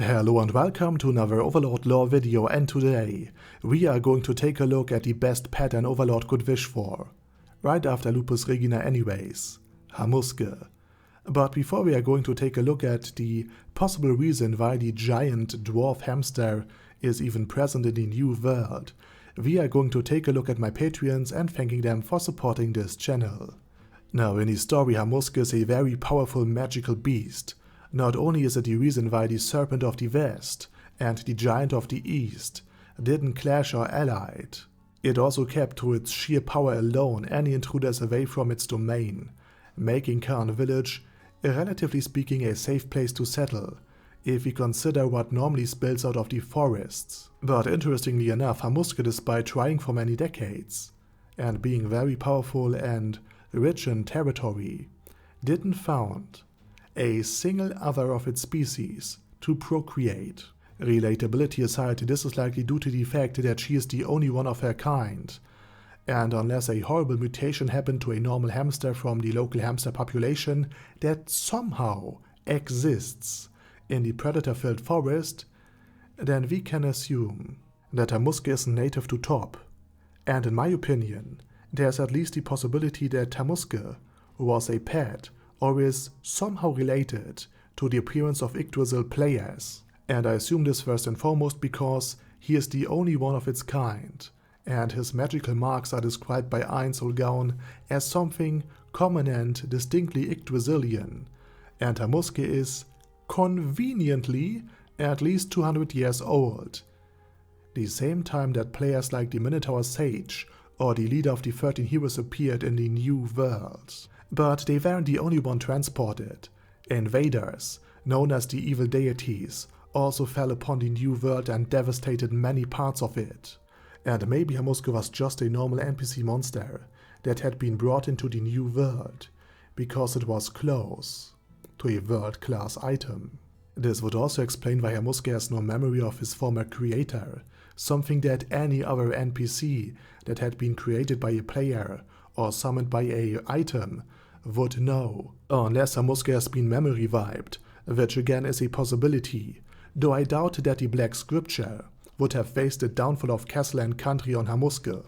Hello and welcome to another Overlord lore video, and today we are going to take a look at the best pet an Overlord could wish for. Right after Lupusregina anyways, Hamuske. But before we are going to take a look at the possible reason why the giant dwarf hamster is even present in the new world, we are going to take a look at my Patreons and thanking them for supporting this channel. Now in the story, Hamuske is a very powerful magical beast. Not only is it the reason why the Serpent of the West and the Giant of the East didn't clash or allied, it also kept to its sheer power alone any intruders away from its domain, making Khan Village, relatively speaking, a safe place to settle, if we consider what normally spills out of the forests. But interestingly enough, Hamuske, despite trying for many decades, and being very powerful and rich in territory, didn't found a single other of its species to procreate. Relatability aside, this is likely due to the fact that she is the only one of her kind, and unless a horrible mutation happened to a normal hamster from the local hamster population that somehow exists in the predator-filled forest, then we can assume that Hamuske is native to top. And in my opinion, there's at least the possibility that Hamuske was a pet or is somehow related to the appearance of Yggdrasil players. And I assume this first and foremost because he is the only one of its kind, and his magical marks are described by Einzelgaun as something common and distinctly Yggdrasilian, and Hamuske is conveniently at least 200 years old, the same time that players like the Minotaur Sage or the leader of the 13 heroes appeared in the New World. But they weren't the only one transported. Invaders, known as the evil deities, also fell upon the New World and devastated many parts of it. And maybe Hamuske was just a normal NPC monster that had been brought into the New World because it was close to a world-class item. This would also explain why Hamuske has no memory of his former creator, something that any other NPC that had been created by a player or summoned by a item would know, unless Hamuske has been memory wiped, which again is a possibility, though I doubt that the Black Scripture would have faced the downfall of castle and country on Hamuske.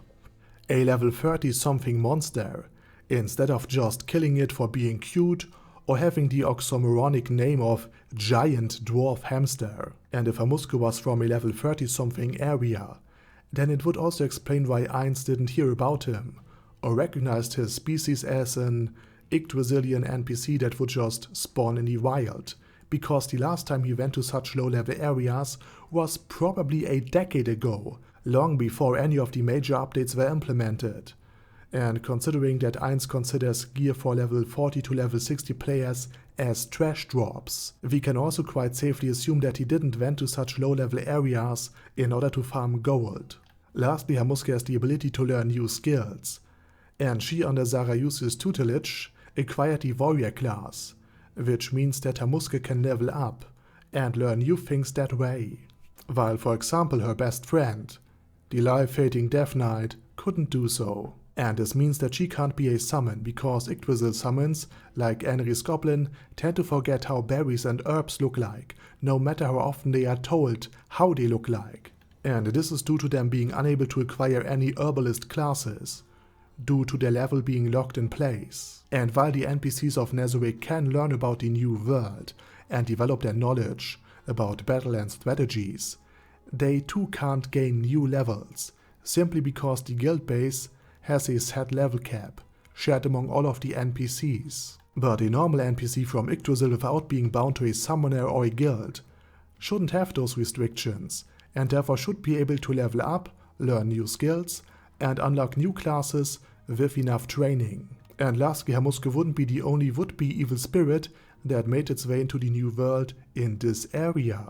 A level 30-something monster, instead of just killing it for being cute or having the oxymoronic name of giant dwarf hamster. And if Hamuske was from a level 30-something area, then it would also explain why Ainz didn't hear about him or recognized his species as an Yggdrasilian NPC that would just spawn in the wild, because the last time he went to such low-level areas was probably a decade ago, long before any of the major updates were implemented. And considering that Ainz considers gear for level 40 to level 60 players as trash drops, we can also quite safely assume that he didn't went to such low-level areas in order to farm gold. Lastly, Hamuske has the ability to learn new skills, and she, under Zarayus's tutelage, acquired the warrior class, which means that Hamuske can level up and learn new things that way. While, for example, her best friend, the life-hating Death Knight, couldn't do so. And this means that she can't be a summon because Yggdrasil summons, like Enri's goblin, tend to forget how berries and herbs look like, no matter how often they are told how they look like. And this is due to them being unable to acquire any herbalist classes, due to their level being locked in place. And while the NPCs of Nezarec can learn about the New World and develop their knowledge about battle and strategies, they too can't gain new levels, simply because the guild base has a set level cap, shared among all of the NPCs. But a normal NPC from Yggdrasil without being bound to a summoner or a guild shouldn't have those restrictions, and therefore should be able to level up, learn new skills, and unlock new classes with enough training. And lastly, Hamuske wouldn't be the only would-be evil spirit that made its way into the New World in this area,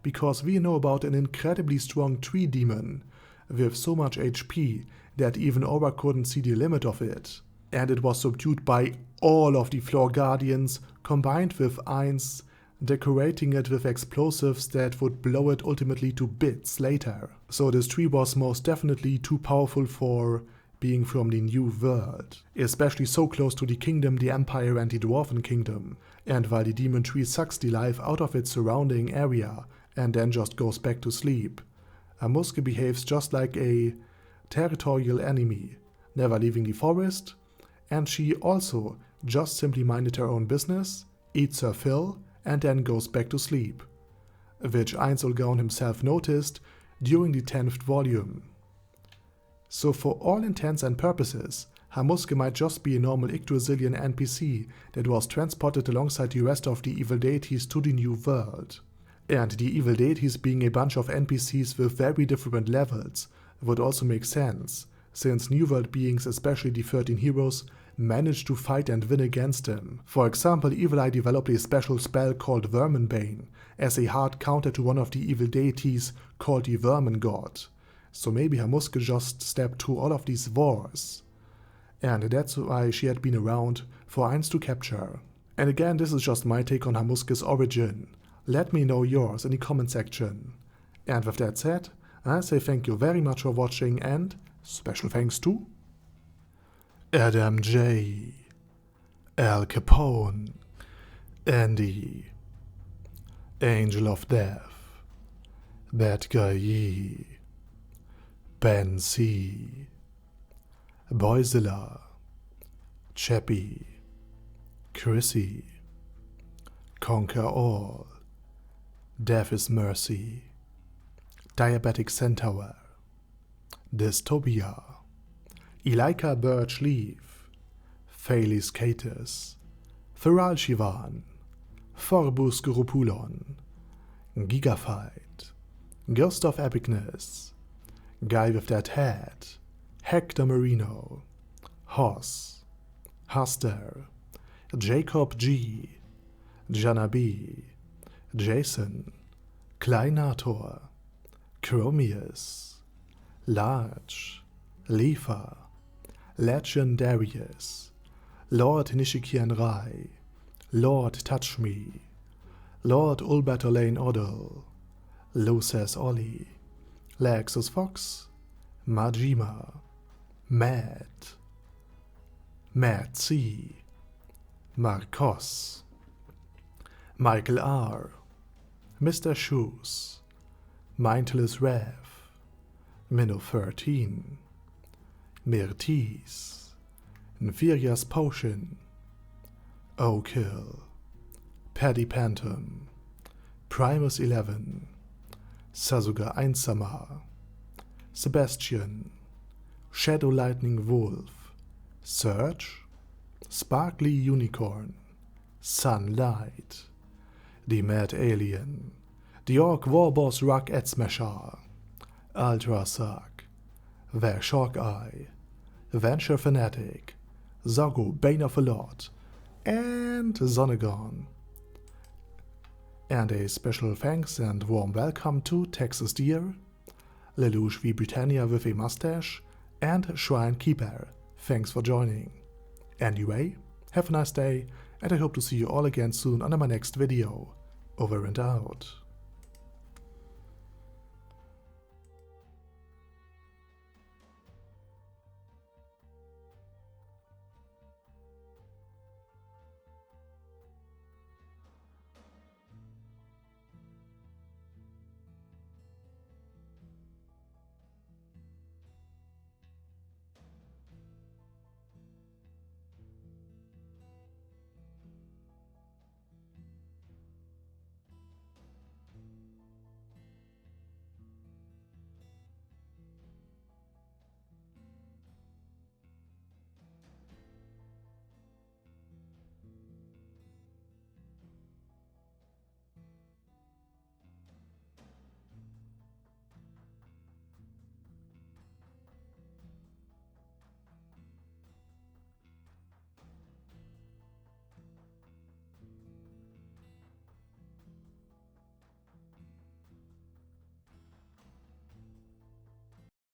because we know about an incredibly strong tree demon with so much HP that even Aura couldn't see the limit of it. And it was subdued by all of the floor guardians, combined with Ainz decorating it with explosives that would blow it ultimately to bits later. So this tree was most definitely too powerful for being from the New World, especially so close to the Kingdom, the Empire and the Dwarven Kingdom. And while the demon tree sucks the life out of its surrounding area and then just goes back to sleep. Hamuske behaves just like a territorial enemy, never leaving the forest, and she also just simply minded her own business, eats her fill, and then goes back to sleep, which Einzelgaun himself noticed during the 10th volume. So for all intents and purposes, Hamuske might just be a normal Yggdrasilian NPC that was transported alongside the rest of the evil deities to the new world. And the evil deities being a bunch of NPCs with very different levels would also make sense, since New World beings, especially the 13 heroes, managed to fight and win against them. For example, Evil Eye developed a special spell called Verminbane, as a hard counter to one of the evil deities called the Vermin God. So maybe Hamuske just stepped through all of these wars. And that's why she had been around for Ainz to capture. And again, this is just my take on Hamuske's origin. Let me know yours in the comment section. And with that said, I say thank you very much for watching, and special thanks to Adam J, Al Capone, Andy, Angel of Death, Bad Guy Yee, Ben C, Boyzilla, Chappie, Chrissy, Conquer All, Death is Mercy, Diabetic Centaur, Dystopia, Elika Birch Leaf, Phalis Catus, Feral Shivan, Forbus Gurupulon, Gigafight, Ghost of Epicness, Guy with That Head, Hector Marino, Hoss, Huster, Jacob G, Jana B, Jason, Kleinator, Chromius, Large, Lefa, Legendarius, Lord Nishikian Rai, Lord Touch Me, Lord Ulbertolane Odell, Luces Ollie, Lexus Fox, Majima, Mad C, Marcos, Michael R, Mr. Shoes, Mindless Rev, Minnow 13, Mirtis, Nfiria's Potion, O'Kill, Paddy Pantom, Primus 11, Sasuga Einsamer, Sebastian, Shadow Lightning Wolf, Surge, Sparkly Unicorn, Sunlight, The Mad Alien, The Orc Warboss Rock Edsmasher, Ultrasuck, The Shock Eye, Venture Fanatic, Zogo Bane of a Lot, and Zonegon. And a special thanks and warm welcome to Texas Deer, Lelouch V Britannia with a mustache, and Shrine Keeper. Thanks for joining. Anyway, have a nice day, and I hope to see you all again soon under my next video. Over and out.